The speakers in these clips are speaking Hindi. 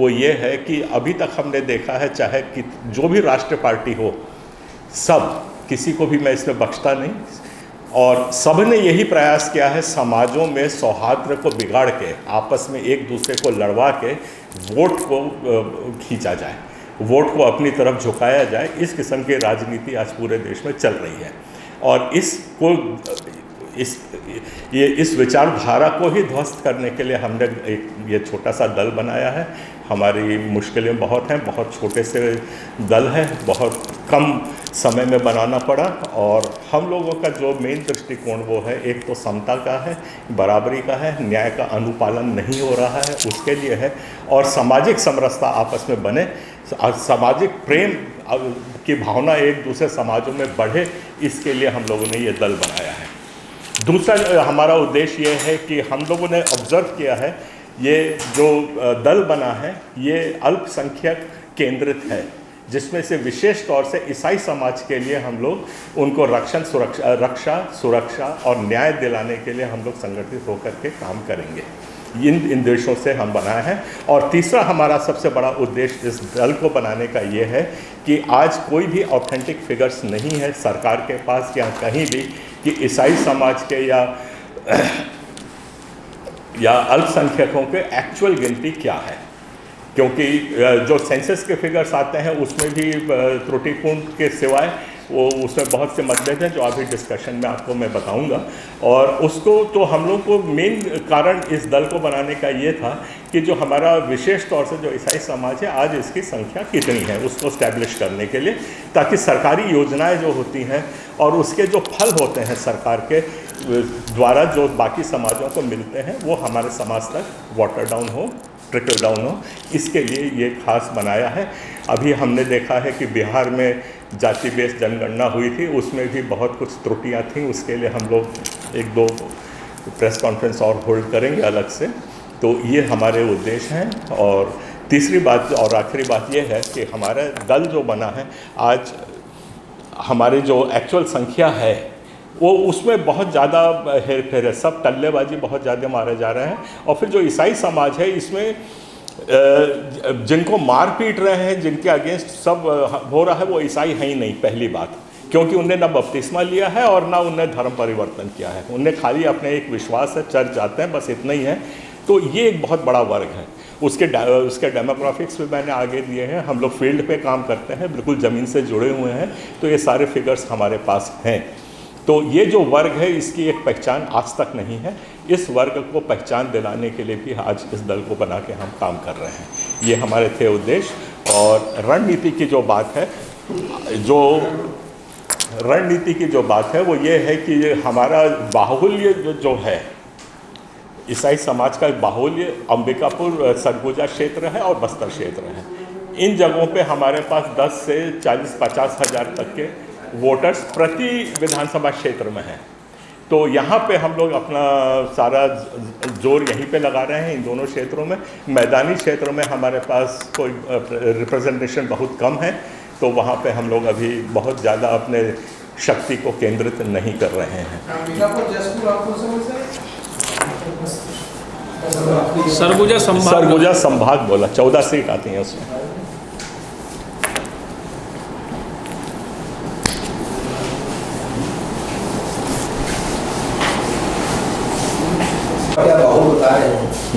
वो ये है कि अभी तक हमने देखा है, चाहे कि जो भी राष्ट्रीय पार्टी हो, सब, किसी को भी मैं इसमें बख्शता नहीं, और सब ने यही प्रयास किया है समाजों में सौहार्द को बिगाड़ के, आपस में एक दूसरे को लड़वा के वोट को खींचा जाए, वोट को अपनी तरफ झुकाया जाए। इस किस्म की राजनीति आज पूरे देश में चल रही है, और इस विचारधारा को ही ध्वस्त करने के लिए हमने ये छोटा सा दल बनाया है। हमारी मुश्किलें बहुत हैं, बहुत छोटे से दल है, बहुत कम समय में बनाना पड़ा, और हम लोगों का जो मेन दृष्टिकोण वो है, एक तो समता का है, बराबरी का है, न्याय का अनुपालन नहीं हो रहा है उसके लिए है, और सामाजिक समरसता आपस में बने, सामाजिक प्रेम की भावना एक दूसरे समाजों में बढ़े, इसके लिए हम लोगों ने ये दल बनाया है। दूसरा हमारा उद्देश्य ये है कि हम लोगों ने ऑब्जर्व किया है, ये जो दल बना है ये अल्पसंख्यक केंद्रित है, जिसमें से विशेष तौर से ईसाई समाज के लिए हम लोग उनको रक्षा, सुरक्षा और न्याय दिलाने के लिए हम लोग संगठित होकर के काम करेंगे। इन देशों से हम बनाए हैं। और तीसरा हमारा सबसे बड़ा उद्देश्य इस दल को बनाने का ये है कि आज कोई भी ऑथेंटिक फिगर्स नहीं है सरकार के पास या कहीं भी कि ईसाई समाज के या अल्पसंख्यकों के एक्चुअल गिनती क्या है, क्योंकि जो सेंसस के फिगर्स आते हैं उसमें भी त्रुटिपूर्ण के सिवाय वो उसमें बहुत से मतभेद हैं जो अभी डिस्कशन में आपको मैं बताऊंगा। और उसको तो हम लोग को मेन कारण इस दल को बनाने का ये था कि जो हमारा विशेष तौर से जो ईसाई समाज है आज इसकी संख्या कितनी है उसको स्टैब्लिश करने के लिए, ताकि सरकारी योजनाएं जो होती हैं और उसके जो फल होते हैं सरकार के द्वारा जो बाकी समाजों को मिलते हैं वो हमारे समाज तक वाटर डाउन हो, ट्रिकल डाउन हो, इसके लिए ये खास बनाया है। अभी हमने देखा है कि बिहार में जाति बेस्ड जनगणना हुई थी, उसमें भी बहुत कुछ त्रुटियां थीं, उसके लिए हम लोग एक दो प्रेस कॉन्फ्रेंस और होल्ड करेंगे अलग से। तो ये हमारे उद्देश्य हैं। और तीसरी बात और आखिरी बात ये है कि हमारा दल जो बना है आज, हमारी जो एक्चुअल संख्या है वो उसमें बहुत ज़्यादा हेर फेर है, सब टल्लेबाजी बहुत ज़्यादा मारे जा रहे हैं। और फिर जो ईसाई समाज है इसमें जिनको मार पीट रहे हैं, जिनके अगेंस्ट सब हो रहा है, वो ईसाई हैं ही नहीं पहली बात, क्योंकि उनने ना बपतिस्मा लिया है और ना उनने धर्म परिवर्तन किया है, उनने खाली अपने एक विश्वास है, चर्च जाते हैं, बस इतना ही है। तो ये एक बहुत बड़ा वर्ग है। उसके डेमोग्राफिक्स भी मैंने आगे दिए हैं, हम लोग फील्ड पे काम करते हैं, बिल्कुल ज़मीन से जुड़े हुए हैं, तो ये सारे फिगर्स हमारे पास हैं। तो ये जो वर्ग है इसकी एक पहचान आज तक नहीं है, इस वर्ग को पहचान दिलाने के लिए भी आज इस दल को बना के हम काम कर रहे हैं। ये हमारे थे उद्देश्य। और रणनीति की जो बात है वो ये है कि हमारा बाहुल्य जो है, ईसाई समाज का बाहुल्य अंबिकापुर, सरगुजा क्षेत्र है और बस्तर क्षेत्र है। इन जगहों पे हमारे पास 10 से 40-50 हज़ार तक के वोटर्स प्रति विधानसभा क्षेत्र में हैं। तो यहाँ पे हम लोग अपना सारा जोर यहीं पे लगा रहे हैं इन दोनों क्षेत्रों में। मैदानी क्षेत्र में हमारे पास कोई रिप्रेजेंटेशन बहुत कम है, तो वहाँ पे हम लोग अभी बहुत ज़्यादा अपने शक्ति को केंद्रित नहीं कर रहे हैं। सरगुजा संभाग बोला, 14 सीट आती हैं उसमें।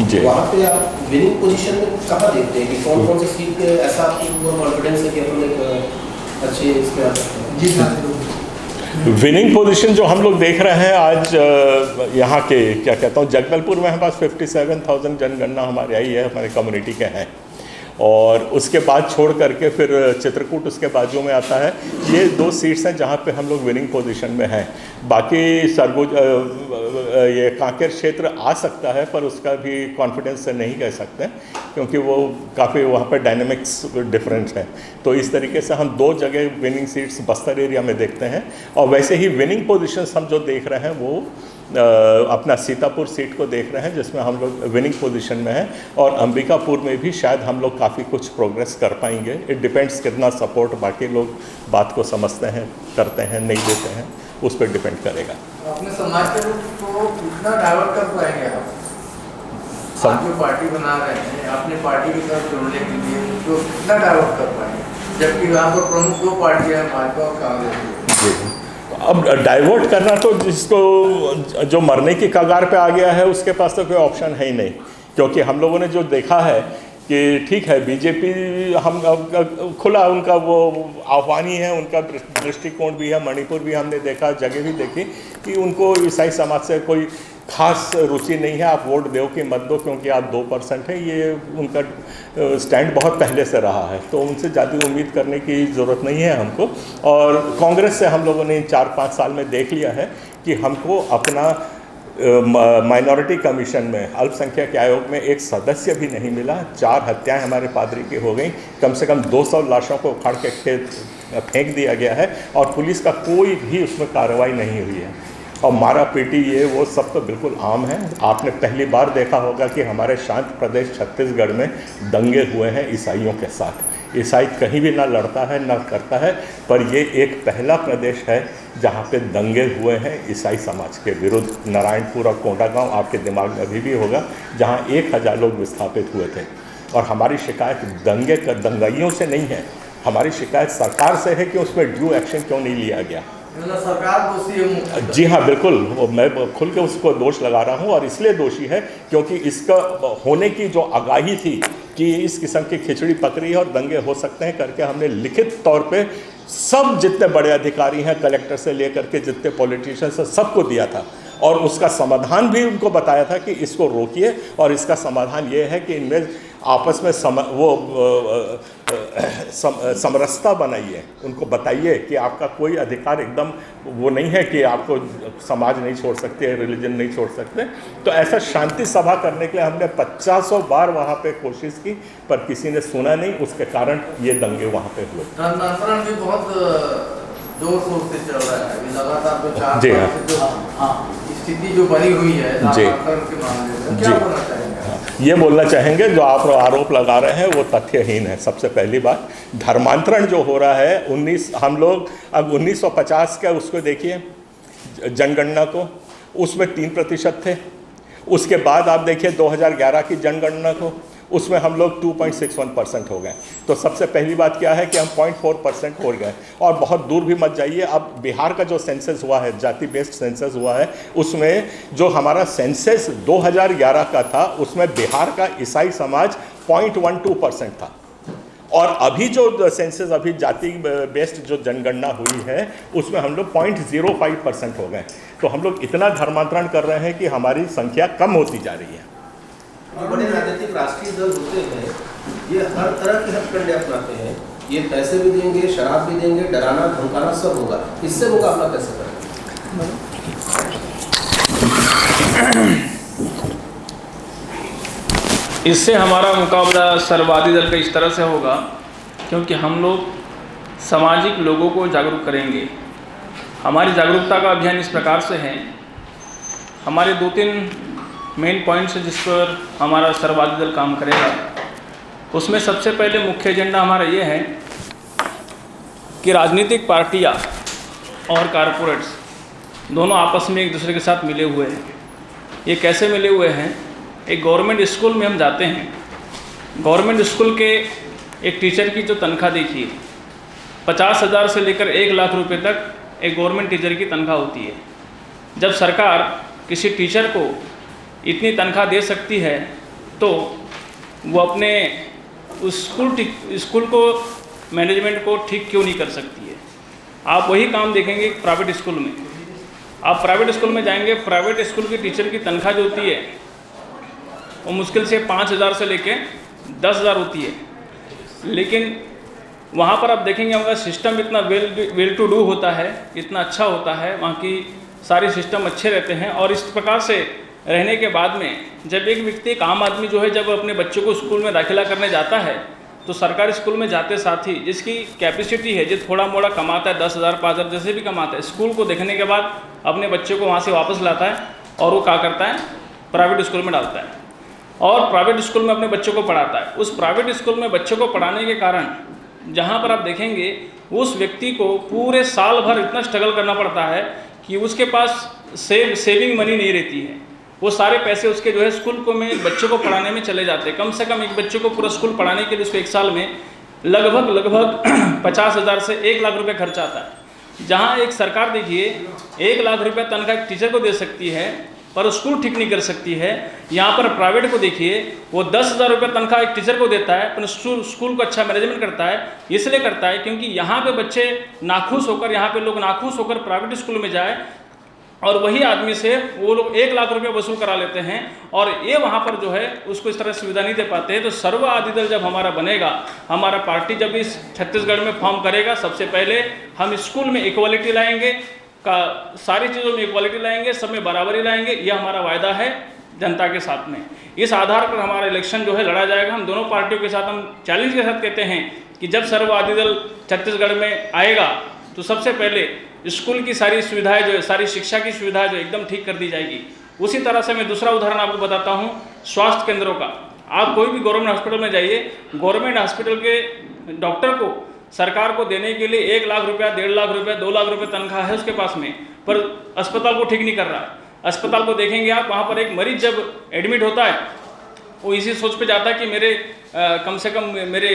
जी, वहाँ पे आप विनिंग पोजीशन में कहाँ देखते हैं कि कौन से सीट पे ऐसा आपको कॉन्फिडेंस है कि अपन एक अच्छे इसमें आ सकते हैं? जी, विनिंग पोजीशन जो हम लोग देख रहे हैं आज यहाँ के, क्या कहता हूँ, जगदलपुर में हमारे पास 57,000 जनगणना हमारे आई है, हमारे कम्युनिटी के हैं। और उसके बाद छोड़ करके फिर चित्रकूट उसके बाजू में आता है। ये 2 सीट्स हैं जहाँ पे हम लोग विनिंग पोजीशन में हैं। बाकी ये कांकेर क्षेत्र आ सकता है, पर उसका भी कॉन्फिडेंस से नहीं कह सकते, क्योंकि वो काफ़ी वहाँ पे डायनेमिक्स डिफरेंस है। तो इस तरीके से हम 2 जगह विनिंग सीट्स बस्तर एरिया में देखते हैं। और वैसे ही विनिंग पोजीशंस हम जो देख रहे हैं वो अपना सीतापुर सीट को देख रहे हैं, जिसमें हम लोग विनिंग पोजीशन में हैं। और अंबिकापुर में भी शायद हम लोग काफ़ी कुछ प्रोग्रेस कर पाएंगे। इट डिपेंड्स कितना सपोर्ट बाकी लोग बात को समझते हैं, करते हैं, नहीं देते हैं, उस पर डिपेंड करेगा। अपने समाज के लोग को कितना डाइवर्ट कर पाएंगे आप? आप जो पार्टी बना रहे हैं अपनी पार्टी की तरफ जोड़ने के लिए उनको कितना डाइवर्ट कर पाएंगे, जबकि यहाँ पर प्रमुख दो पार्टियाँ हैं, भाजपा और कांग्रेस। अब डाइवर्ट करना तो जिसको जो मरने की कगार पे आ गया है उसके पास तो कोई ऑप्शन है ही नहीं, क्योंकि हम लोगों ने जो देखा है कि ठीक है बीजेपी हम खुला उनका वो आह्वानी है, उनका दृष्टिकोण भी है, मणिपुर भी हमने देखा, जगह भी देखी कि उनको ईसाई समाज से कोई खास रुचि नहीं है, आप वोट दो कि मत दो क्योंकि आप 2% है, ये उनका स्टैंड बहुत पहले से रहा है, तो उनसे ज़्यादा उम्मीद करने की ज़रूरत नहीं है हमको। और कांग्रेस से हम लोगों ने 4-5 साल में देख लिया है कि हमको अपना माइनॉरिटी कमीशन में अल्पसंख्यक आयोग में एक सदस्य भी नहीं मिला, 4 हत्याएं हमारे पादरी की हो गई, कम से कम 200 लाशों को उखाड़ के खेत फेंक दिया गया है और पुलिस का कोई भी उसमें कार्रवाई नहीं हुई है, और मारा पीटी ये वो सब तो बिल्कुल आम है। आपने पहली बार देखा होगा कि हमारे शांत प्रदेश छत्तीसगढ़ में दंगे हुए हैं ईसाइयों के साथ, ईसाई कहीं भी ना लड़ता है ना करता है, पर ये एक पहला प्रदेश है जहाँ पे दंगे हुए हैं ईसाई समाज के विरुद्ध। नारायणपुर और कोंडागांव आपके दिमाग में अभी भी होगा, जहाँ 1000 लोग विस्थापित हुए थे। और हमारी शिकायत दंगाइयों से नहीं है, हमारी शिकायत सरकार से है कि उसमें ड्यू एक्शन क्यों नहीं लिया गया। सरकार दोषी है? जी हाँ बिल्कुल, मैं खुल के उसको दोष लगा रहा हूँ, और इसलिए दोषी है क्योंकि इसका होने की जो आगाही थी कि इस किस्म की खिचड़ी पकड़ी है और दंगे हो सकते हैं करके हमने लिखित तौर पे सब जितने बड़े अधिकारी हैं कलेक्टर से लेकर के जितने पॉलिटिशियंस हैं सबको दिया था, और उसका समाधान भी उनको बताया था कि इसको रोकिए, और इसका समाधान ये है कि इनमें आपस में समरसता बनाइए, उनको बताइए कि आपका कोई अधिकार एकदम वो नहीं है कि आपको समाज नहीं छोड़ सकते, रिलीजन नहीं छोड़ सकते। तो ऐसा शांति सभा करने के लिए हमने 50 बार वहाँ पे कोशिश की, पर किसी ने सुना नहीं, उसके कारण ये दंगे वहाँ पे हुए। धर्मांतरण भी बहुत जोर शोर से चल रहा है लगातार, तो 4 जी हाँ स्थिति जो बनी हुई है धर्मांतरण के मामले में, क्या बोलना चाहेंगे? ये बोलना चाहेंगे जो आप आरोप लगा रहे हैं वो तथ्यहीन है। सबसे पहली बात, धर्मांतरण जो हो रहा है हम लोग अब 1950 का उसको देखिए जनगणना को, उसमें 3% थे। उसके बाद आप देखिए 2011 की जनगणना को, उसमें हम लोग 2.61% हो गए। तो सबसे पहली बात क्या है कि हम 0.4% हो गए। और बहुत दूर भी मत जाइए, अब बिहार का जो सेंसस हुआ है, जाति बेस्ड सेंसस हुआ है, उसमें जो हमारा सेंसस 2011 का था उसमें बिहार का ईसाई समाज 0.12% था, और अभी जो सेंसस अभी जाति बेस्ड जो जनगणना हुई है उसमें हम लोग 0.05% हो गए। तो हम लोग इतना धर्मांतरण कर रहे हैं कि हमारी संख्या कम होती जा रही है। बड़े राजनीतिक राष्ट्रीय दल होते हैं, ये हर तरह की हथकंडे अपनाते हैं, ये पैसे भी देंगे, शराब भी देंगे, डराना धमकाना सब होगा, इससे मुकाबला कैसे करें? इससे हमारा मुकाबला सर्ववादी दल का इस तरह से होगा क्योंकि हम लोग सामाजिक लोगों को जागरूक करेंगे। हमारी जागरूकता का अभियान इस प्रकार से है, हमारे 2-3 मेन पॉइंट्स है जिस पर हमारा सर्ववादी दल काम करेगा। उसमें सबसे पहले मुख्य एजेंडा हमारा ये है कि राजनीतिक पार्टियां और कारपोरेट्स दोनों आपस में एक दूसरे के साथ मिले हुए हैं। ये कैसे मिले हुए हैं? एक गवर्नमेंट स्कूल में हम जाते हैं, गवर्नमेंट स्कूल के एक टीचर की जो तनख्वाह देखिए, 50,000 से लेकर 1 लाख रुपए तक एक गवर्नमेंट टीचर की तनख्वाह होती है। जब सरकार किसी टीचर को इतनी तनख्वाह दे सकती है तो वो अपने उस स्कूल को मैनेजमेंट को ठीक क्यों नहीं कर सकती है? आप वही काम देखेंगे प्राइवेट स्कूल में। आप प्राइवेट स्कूल में जाएंगे, प्राइवेट स्कूल की टीचर की तनख्वाह जो होती है वो मुश्किल से 5,000 से लेके 10,000 होती है, लेकिन वहाँ पर आप देखेंगे हमारा सिस्टम इतना वेल टू डू होता है, इतना अच्छा होता है, वहाँ की सारे सिस्टम अच्छे रहते हैं। और इस प्रकार से रहने के बाद में जब एक व्यक्ति, एक आम आदमी जो है, जब अपने बच्चों को स्कूल में दाखिला करने जाता है तो सरकारी स्कूल में जाते साथ ही जिसकी कैपेसिटी है, जो थोड़ा मोड़ा कमाता है, 10,000 5,000 जैसे भी कमाता है, स्कूल को देखने के बाद अपने बच्चों को वहाँ से वापस लाता है और वो क्या करता है, प्राइवेट स्कूल में डालता है और प्राइवेट स्कूल में अपने बच्चों को पढ़ाता है। उस प्राइवेट स्कूल में बच्चों को पढ़ाने के कारण जहाँ पर आप देखेंगे उस व्यक्ति को पूरे साल भर इतना स्ट्रगल करना पड़ता है कि उसके पास सेविंग मनी नहीं रहती है। वो सारे पैसे उसके जो है स्कूल को में बच्चों को पढ़ाने में चले जाते हैं। कम से कम एक बच्चे को पूरा स्कूल पढ़ाने के लिए उसको एक साल में लगभग 50,000 से 1 लाख रुपए खर्चा आता है। जहाँ एक सरकार देखिए 1 लाख रुपए तनख्वाह एक टीचर को दे सकती है पर स्कूल ठीक नहीं कर सकती है। यहाँ पर प्राइवेट को देखिए वो 10,000 रुपये तनख्वाह एक टीचर को देता है पर स्कूल को अच्छा मैनेजमेंट करता है। इसलिए करता है क्योंकि यहाँ पे बच्चे नाखुश होकर, यहाँ पे लोग नाखुश होकर प्राइवेट स्कूल में जाए और वही आदमी से वो लोग 1 लाख रुपये वसूल करा लेते हैं और ये वहाँ पर जो है उसको इस तरह सुविधा नहीं दे पाते हैं। तो सर्ववादी दल जब हमारा बनेगा, हमारा पार्टी जब इस छत्तीसगढ़ में फॉर्म करेगा, सबसे पहले हम स्कूल में इक्वालिटी लाएंगे, का सारी चीज़ों में इक्वालिटी लाएंगे, सब में बराबरी लाएंगे। ये हमारा वायदा है जनता के साथ में। इस आधार पर हमारा इलेक्शन जो है लड़ा जाएगा। हम दोनों पार्टियों के साथ हम चैलेंज के साथ कहते हैं कि जब सर्ववादी दल छत्तीसगढ़ में आएगा तो सबसे पहले स्कूल की सारी सुविधाएं जो है, सारी शिक्षा की सुविधाएं जो एकदम ठीक कर दी जाएगी। उसी तरह से मैं दूसरा उदाहरण आपको बताता हूँ स्वास्थ्य केंद्रों का। आप कोई भी गवर्नमेंट हॉस्पिटल में जाइए, गवर्नमेंट हॉस्पिटल के डॉक्टर को सरकार को देने के लिए 1 लाख रुपया, 1.5 लाख रुपया, 2 लाख रुपये तनख्वाह है उसके पास में, पर अस्पताल को ठीक नहीं कर रहा है। अस्पताल को देखेंगे आप, वहाँ पर एक मरीज जब एडमिट होता है वो इसी सोच पे जाता है कि मेरे कम से कम मेरे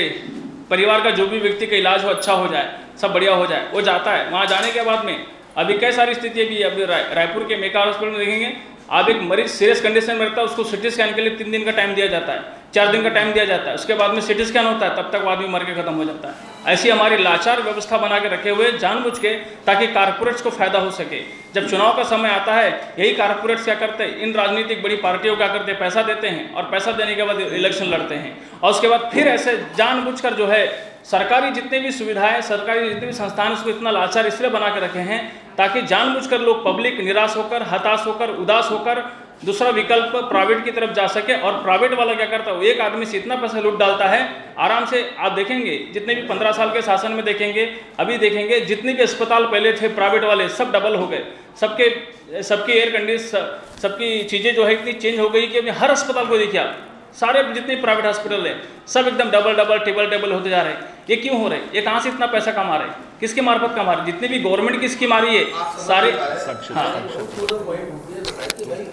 परिवार का जो भी व्यक्ति का इलाज हो अच्छा हो जाए, सब बढ़िया हो जाए। वो जाता है, वहाँ जाने के बाद में अभी कई सारी स्थिति भी अभी रायपुर के मेका हॉस्पिटल में देखेंगे आप, एक मरीज सीरियस कंडीशन में रहता है, उसको सिटी स्कैन के लिए 3 दिन का टाइम दिया जाता है, 4 दिन का टाइम दिया जाता है। उसके बाद में सिटी स्कैन होता है, तब तक वो आदमी मर के खत्म हो जाता है। ऐसी हमारी लाचार व्यवस्था बना के रखे हुए जानबूझ के, ताकि कारपोरेट्स को फायदा हो सके। जब चुनाव का समय आता है, यही कारपोरेट्स क्या करते हैं, इन राजनीतिक बड़ी पार्टियों क्या करते हैं, पैसा देते हैं और पैसा देने के बाद इलेक्शन लड़ते हैं और उसके बाद फिर ऐसे जानबूझकर जो है सरकारी जितनी भी सुविधाएं, सरकारी जितनी भी संस्थान, उसको इतना लाचार इसलिए बना के रखे हैं ताकि जानबूझकर लोग पब्लिक निराश होकर, हताश होकर, उदास होकर दूसरा विकल्प प्राइवेट की तरफ जा सके। और प्राइवेट वाला क्या करता है, वो एक आदमी से इतना पैसा लूट डालता है आराम से। आप देखेंगे जितने भी 15 साल के शासन में देखेंगे, अभी देखेंगे जितने भी अस्पताल पहले थे प्राइवेट वाले सब डबल हो गए। सबके एयर कंडीशन, सबकी चीज़ें जो है इतनी चेंज हो गई कि अभी हर अस्पताल को देखिए आप, सारे जितने प्राइवेट हॉस्पिटल है सब एकदम डबल टेबल होते जा रहे हैं। ये क्यों हो रहे हैं? ये कहाँ से इतना पैसा कमा रहे हैं? किसके मार्फत कमा रहे हैं? जितनी भी गवर्नमेंट की स्कीम आ रही है सारे,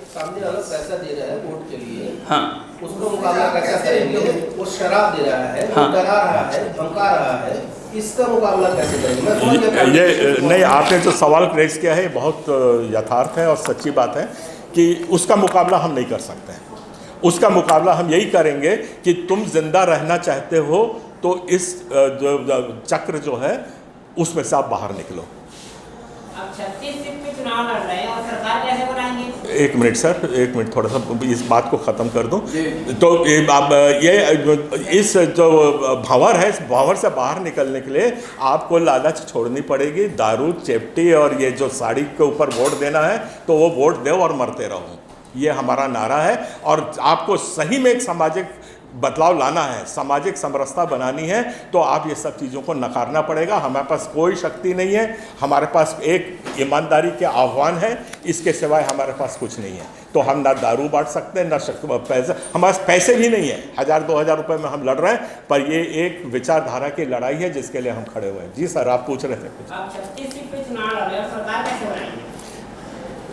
सामने वाला पैसा दे रहा है वोट के लिए, हाँ, उसका मुकाबला कैसा करेंगे? वो शराब दे रहा है, वो डरा रहा है, धमका रहा है, इसका मुकाबला कैसे करेंगे? ये नहीं, आपने जो सवाल रेज किया है बहुत यथार्थ है और सच्ची बात है कि उसका मुकाबला हम नहीं कर सकते हैं। उसका मुकाबला हम यही करेंगे कि तुम जिंदा रहना चाहते हो तो इस चक्र जो है उसमें से आप बाहर निकलो। अब 36 सीट पे चुनाव लड़ रहे हैं और सरकार कैसे बनाएंगे? एक मिनट सर, एक मिनट, थोड़ा सा इस बात को ख़त्म कर दूं। तो अब ये इस जो भंवर है, इस भंवर से बाहर निकलने के लिए आपको लालच छोड़नी पड़ेगी। दारू, चेपटी और ये जो साड़ी के ऊपर वोट देना है तो वो वोट दो और मरते रहो, ये हमारा नारा है। और आपको सही में एक सामाजिक बदलाव लाना है, सामाजिक समरसता बनानी है, तो आप ये सब चीज़ों को नकारना पड़ेगा। हमारे पास कोई शक्ति नहीं है, हमारे पास एक ईमानदारी के आह्वान है, इसके सिवाय हमारे पास कुछ नहीं है। तो हम ना दारू बांट सकते हैं, ना पैसे, हमारे पास पैसे भी नहीं है। 1000-2000 रुपये में हम लड़ रहे हैं, पर ये एक विचारधारा की लड़ाई है जिसके लिए हम खड़े हुए हैं। जी सर, आप पूछ रहे थे कुछ। अब 36 सीट पे चुनाव लड़ रहे हैं और सरकार कैसे बनाएंगे?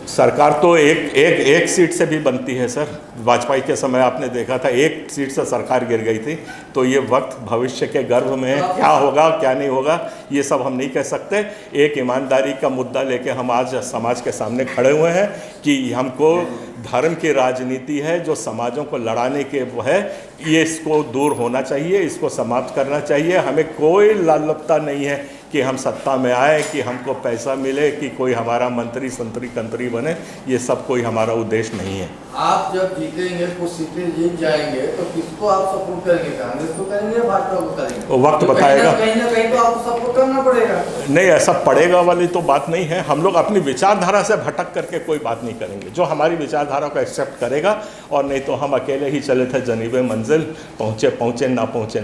सरकार तो एक सीट से भी बनती है सर। वाजपेयी के समय आपने देखा था, एक सीट से सरकार गिर गई थी। तो ये वक्त भविष्य के गर्भ में है, क्या होगा क्या नहीं होगा ये सब हम नहीं कह सकते। एक ईमानदारी का मुद्दा लेके हम आज समाज के सामने खड़े हुए हैं कि हमको धर्म की राजनीति है जो समाजों को लड़ाने के वो है, ये इसको दूर होना चाहिए, इसको समाप्त करना चाहिए। हमें कोई लालसा नहीं है कि हम सत्ता में आए, कि हमको पैसा मिले, कि कोई हमारा मंत्री संतरी कंत्री बने, ये सब कोई हमारा उद्देश्य नहीं है। आप जब जीतेंगे, कुछ सीटें जीत जाएंगे तो किसको आप सपोर्ट करेंगे? कांग्रेस को करेंगे या भाजपा को करेंगे? वो वक्त बताएगा। कहीं ना कहीं तो आपको सपोर्ट करना पड़ेगा। नहीं, ऐसा पड़ेगा वाली तो बात नहीं है। हम लोग अपनी विचारधारा से भटक करके कोई बात नहीं करेंगे। जो हमारी विचारधारा को एक्सेप्ट करेगा, और नहीं तो हम अकेले ही चले थे जनीबे मंजिल, पहुँचे ना पहुँचे।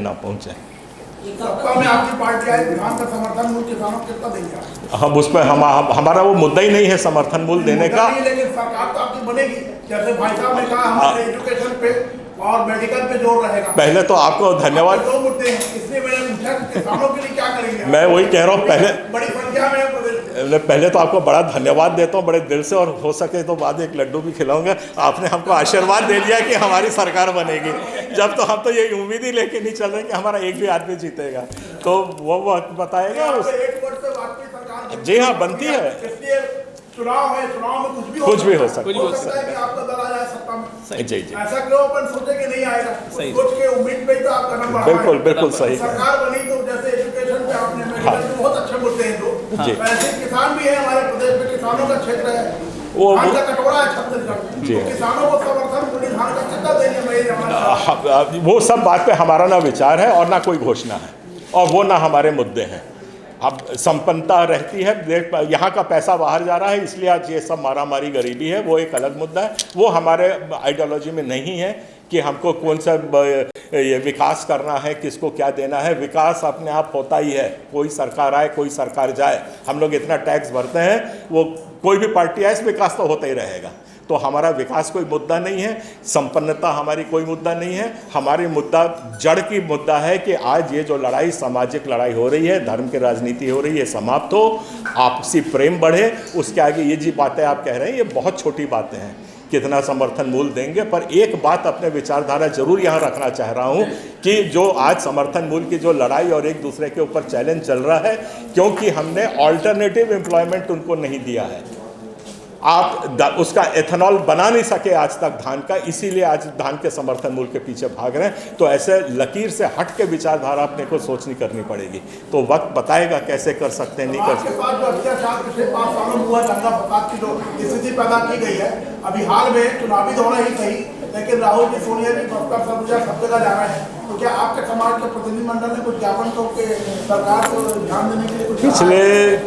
सत्ता में आपकी पार्टी आई, धान का समर्थन मूल्य किसानों को कितना देंगे? हम उस पर हमारा वो मुद्दा ही नहीं है समर्थन मूल्य देने का। लेकिन सरकार तो आपकी बनेगी, जैसे भाई साहब ने कहा हमारे एजुकेशन पे और मेडिकल पे जोर रहेगा। पहले तो आपको धन्यवाद। दो मुद्दे हैं, इसलिए मैंने पूछा कि किसानों के लिए क्या करेंगे? मैं वही कह रहा हूँ, पहले बड़ी संख्या में पहले तो आपको बड़ा धन्यवाद देता हूँ बड़े दिल से, और हो सके तो बाद में एक लड्डू भी खिलाऊंगा। आपने हमको आशीर्वाद दे दिया कि हमारी सरकार बनेगी, जब तो हम तो ये उम्मीद ही लेके नहीं चल रहे कि हमारा एक भी आदमी जीतेगा, तो वो वक्त बताएगा। एक वर्ष से वाकई सरकार जी हाँ, बनती है। इसलिए चुनाव है, चुनाव में कुछ भी हो सकता है कि आपका दल आ जाए सत्ता में। जी। ऐसा क्यों अपन सोचे कि नहीं आएगा, सोच के उम्मीद पे ही तो आप कदम बढ़ाएं। बिल्कुल सही। सरकार बनी तो जैसे एजुकेशन पे आपने मेडिकल पे बहुत अच्छे मुद्दे हैं दो। ऐसे किसान भी है हमारे प्रदेश में, किसानों का क्षेत्र है, धान का कटोरा है छत्तीसगढ़, तो किसानों को समर्थन मिली, धान का कितना देंगे? वो सब बात पे हमारा ना विचार है और ना कोई घोषणा है, और वो ना हमारे मुद्दे हैं। अब संपन्नता रहती है, देख यहाँ का पैसा बाहर जा रहा है, इसलिए आज ये सब मारामारी गरीबी है, वो एक अलग मुद्दा है। वो हमारे आइडियोलॉजी में नहीं है कि हमको कौन सा ये विकास करना है, किसको क्या देना है। विकास अपने आप होता ही है, कोई सरकार आए कोई सरकार जाए, हम लोग इतना टैक्स भरते हैं, वो कोई भी पार्टी आए, विकास तो होता ही रहेगा। तो हमारा विकास कोई मुद्दा नहीं है, संपन्नता हमारी कोई मुद्दा नहीं है। हमारी मुद्दा जड़ की मुद्दा है कि आज ये जो लड़ाई, सामाजिक लड़ाई हो रही है, धर्म की राजनीति हो रही है, समाप्त हो, आपसी प्रेम बढ़े। उसके आगे ये जी बातें आप कह रहे हैं, ये बहुत छोटी बातें हैं, कितना समर्थन मूल्य देंगे। पर एक बात अपने विचारधारा जरूर यहाँ रखना चाह रहा हूँ कि जो आज समर्थन मूल्य की जो लड़ाई और एक दूसरे के ऊपर चैलेंज चल रहा है, क्योंकि हमने ऑल्टरनेटिव एम्प्लॉयमेंट उनको नहीं दिया है। आप उसका एथेनॉल बना नहीं सके आज तक धान का, इसीलिए आज धान के समर्थन मूल्य के पीछे भाग रहे हैं। तो ऐसे लकीर से हट के विचारधारा अपने को सोचनी करनी पड़ेगी, तो वक्त बताएगा कैसे कर सकते हैं, नहीं कर सकते। जो अत्याचार पिछले 5 सालों में हुआ, दंगा फसाद की जो स्थिति पैदा की गई है, अभी हाल में चुनावी दौरा ही सही, लेकिन राहुल जी, सोनिया जी, बस्तर, सरगुजा सब जगह जा रहे हैं, तो क्या आपके समाज के प्रतिनिधिमंडल ने कुछ ज्ञापन करके सरकार को ध्यान देने के लिए कुछ?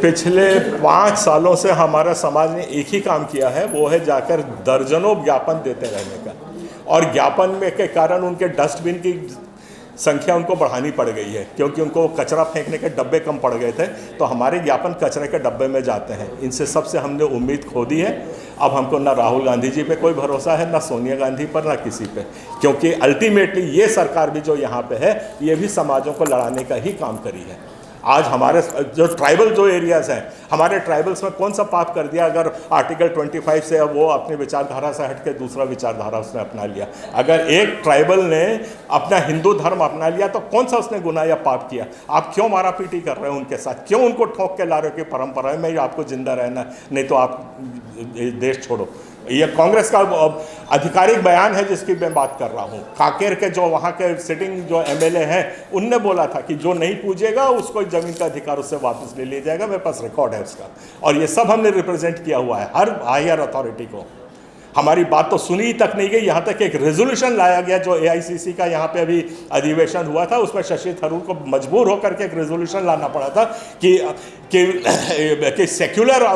पिछले 5 सालों से हमारा समाज ने एक ही काम किया है, वो है जाकर दर्जनों ज्ञापन देते रहने का, और ज्ञापन में के कारण उनके डस्टबिन की संख्या उनको बढ़ानी पड़ गई है, क्योंकि उनको कचरा फेंकने के डब्बे कम पड़ गए थे, तो हमारे ज्ञापन कचरे के डब्बे में जाते हैं। इनसे सबसे हमने उम्मीद खो दी है। अब हमको ना राहुल गांधी जी पे कोई भरोसा है, ना सोनिया गांधी पर, ना किसी पे, क्योंकि अल्टीमेटली ये सरकार भी जो यहाँ पे है, ये भी समाजों को लड़ाने का ही काम करी है। आज हमारे जो ट्राइबल जो एरियाज़ हैं, हमारे ट्राइबल्स में कौन सा पाप कर दिया अगर आर्टिकल 25 से वो अपनी विचारधारा से हट के दूसरा विचारधारा उसने अपना लिया? अगर एक ट्राइबल ने अपना हिंदू धर्म अपना लिया तो कौन सा उसने गुनाह या पाप किया? आप क्यों मारापीटी कर रहे हो उनके साथ? क्यों उनको ठोक के ला रहे हो कि परंपरा में आपको जिंदा रहना, नहीं तो आप देश छोड़ो? ये कांग्रेस का आधिकारिक बयान है जिसकी मैं बात कर रहा हूँ। काकेर के जो वहाँ के सिटिंग जो एमएलए हैं, उनने बोला था कि जो नहीं पूजेगा उसको ज़मीन का अधिकार उससे वापस ले लिया जाएगा। मेरे पास रिकॉर्ड है उसका, और ये सब हमने रिप्रेजेंट किया हुआ है हर हायर अथॉरिटी को। हमारी बात तो सुनी ही तक नहीं गई, यहाँ तक एक रेजोल्यूशन लाया गया जो एआईसीसी का यहाँ पे अभी अधिवेशन हुआ था, उसमें शशि थरूर को मजबूर होकर के एक रेजोल्यूशन लाना पड़ा था कि सेक्युलर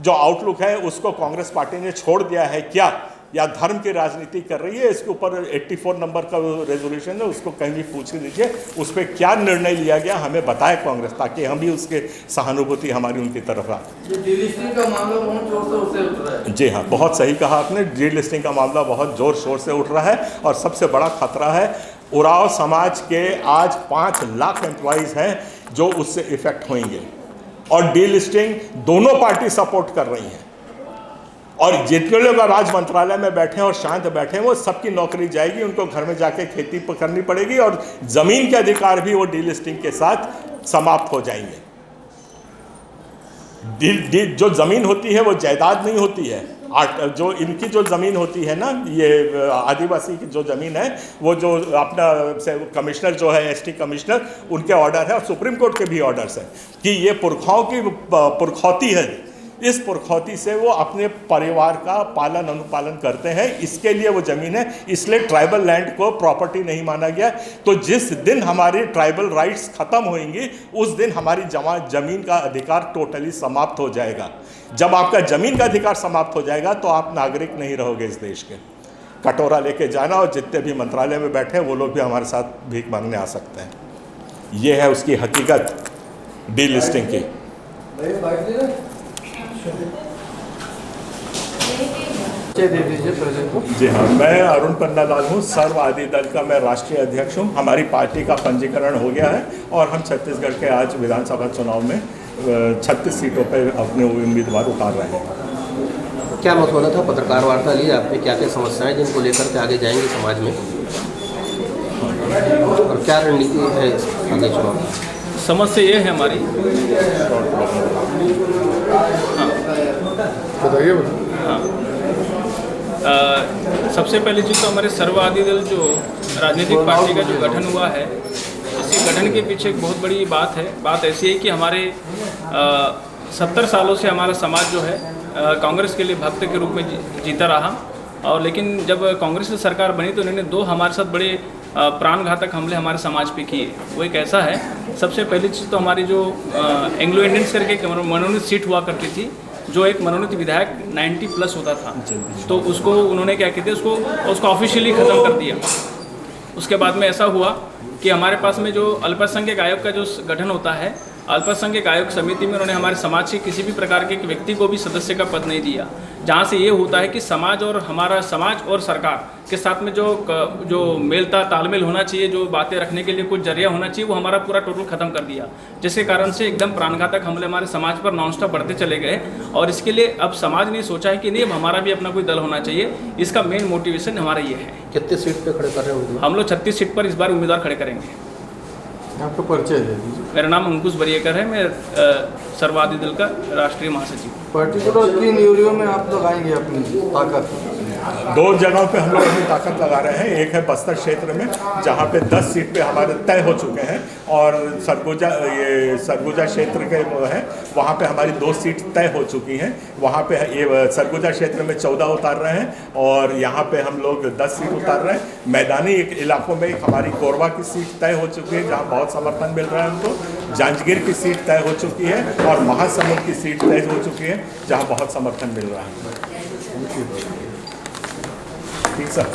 जो आउटलुक है उसको कांग्रेस पार्टी ने छोड़ दिया है क्या, या धर्म की राजनीति कर रही है। इसके ऊपर 84 नंबर का रेजोल्यूशन है, उसको कहीं भी पूछ लीजिए उस पर क्या निर्णय लिया गया, हमें बताए कांग्रेस, ताकि हम भी उसके सहानुभूति हमारी उनकी तरफ आए। डीलिस्टिंग का मामला बहुत जोर से उठ रहा है। जी हाँ, बहुत सही कहा आपने, डीलिस्टिंग का मामला बहुत जोर शोर से उठ रहा है, और सबसे बड़ा खतरा है उरांव समाज के आज 5 लाख एम्प्लॉयज़ हैं जो उससे इफेक्ट होंगे, और डीलिस्टिंग दोनों पार्टी सपोर्ट कर रही हैं, और जितने लोग राज मंत्रालय में बैठे हैं और शांत बैठे हैं वो सबकी नौकरी जाएगी, उनको घर में जाके खेती करनी पड़ेगी, और ज़मीन के अधिकार भी वो डीलिस्टिंग के साथ समाप्त हो जाएंगे। जो ज़मीन होती है वो जायदाद नहीं होती है, जो इनकी जो ज़मीन होती है ना, ये आदिवासी की जो ज़मीन है, वो जो अपना कमिश्नर जो है एसटी कमिश्नर, उनके ऑर्डर है, और सुप्रीम कोर्ट के भी ऑर्डर्स हैं कि ये पुरखाओं की पुरखौती है, इस पुरखौती से वो अपने परिवार का पालन अनुपालन करते हैं, इसके लिए वो ज़मीन है, इसलिए ट्राइबल लैंड को प्रॉपर्टी नहीं माना गया। तो जिस दिन हमारी ट्राइबल राइट्स ख़त्म होंगी उस दिन हमारी ज़मीन का अधिकार टोटली समाप्त हो जाएगा। जब आपका ज़मीन का अधिकार समाप्त हो जाएगा तो आप नागरिक नहीं रहोगे इस देश के। कटोरा लेके जाना, और जितने भी मंत्रालय में बैठे हैं वो लोग भी हमारे साथ भीख मांगने आ सकते हैं। ये है उसकी हकीकत डीलिस्टिंग की। जी हाँ, मैं अरुण पन्नालाल हूँ, सर्ववादी दल का मैं राष्ट्रीय अध्यक्ष हूँ। हमारी पार्टी का पंजीकरण हो गया है और हम छत्तीसगढ़ के आज विधानसभा चुनाव में 36 सीटों पर अपने उम्मीदवार उतार रहे हैं। क्या मसौदा था, पत्रकार वार्ता ली आपने, क्या क्या समस्याएं जिनको लेकर के आगे जाएंगे समाज में, और क्या रणनीति है आगे चुनाव? समस्या ये है हमारी, बताइए। हाँ, सबसे पहली चीज़ तो हमारे सर्ववादी दल जो राजनीतिक पार्टी का जो गठन हुआ है, इसी गठन के पीछे एक बहुत बड़ी बात है। बात ऐसी है कि हमारे 70 सालों से हमारा समाज जो है कांग्रेस के लिए भक्त के रूप में जीता रहा, और लेकिन जब कांग्रेस की सरकार बनी तो उन्होंने 2 हमारे साथ बड़े प्राणघातक हमले हमारे समाज पे किए। वो एक ऐसा है, सबसे पहली चीज़ तो हमारी जो एंग्लो इंडियंस करके एक मनोनीत सीट हुआ करती थी, जो एक मनोनीत विधायक 90+ होता था, तो उसको उन्होंने क्या कहते हैं, उसको ऑफिशियली ख़त्म कर दिया। उसके बाद में ऐसा हुआ कि हमारे पास में जो अल्पसंख्यक आयोग का जो गठन होता है, अल्पसंख्यक आयोग समिति में उन्होंने हमारे समाज के किसी भी प्रकार के व्यक्ति को भी सदस्य का पद नहीं दिया, जहाँ से ये होता है कि समाज और हमारा समाज और सरकार के साथ में जो मेलता तालमेल होना चाहिए, जो बातें रखने के लिए कुछ जरिया होना चाहिए, वो हमारा पूरा टोटल ख़त्म कर दिया, जिसके कारण से एकदम प्राणघातक हमले हमारे समाज पर नॉन स्टॉप बढ़ते चले गए। और इसके लिए अब समाज ने सोचा है कि नहीं, अब हमारा भी अपना कोई दल होना चाहिए। इसका मेन मोटिवेशन हमारा ये है। कितने सीट पे खड़े कर रहे हैं? हम लोग 36 सीट पर इस बार उम्मीदवार खड़े करेंगे। आपका परिचय दे दीजिए। मेरा नाम अंकुश बरिएकर है, मैं सर्ववादी दल का राष्ट्रीय महासचिव। पर्टिकुलर किन एरियो में आप लगाएंगे अपनी ताकत? 2 जगहों पे हम लोग अपनी ताकत लगा रहे हैं। एक है बस्तर क्षेत्र में, जहाँ पे 10 सीट पे हमारे तय हो चुके हैं, और सरगुजा क्षेत्र के है, वहाँ पे हमारी 2 सीट तय हो चुकी हैं। वहाँ पे ये सरगुजा क्षेत्र में 14 उतार रहे हैं, और यहाँ पे हम लोग 10 सीट उतार रहे हैं। मैदानी इलाकों में एक हमारी कोरबा की सीट तय हो चुकी है, जहाँ बहुत समर्थन मिल रहा है हमको। जांजगीर की सीट तय हो चुकी है, और महासमुंद की सीट तय हो चुकी है, जहाँ बहुत समर्थन मिल रहा है। ठीक सर।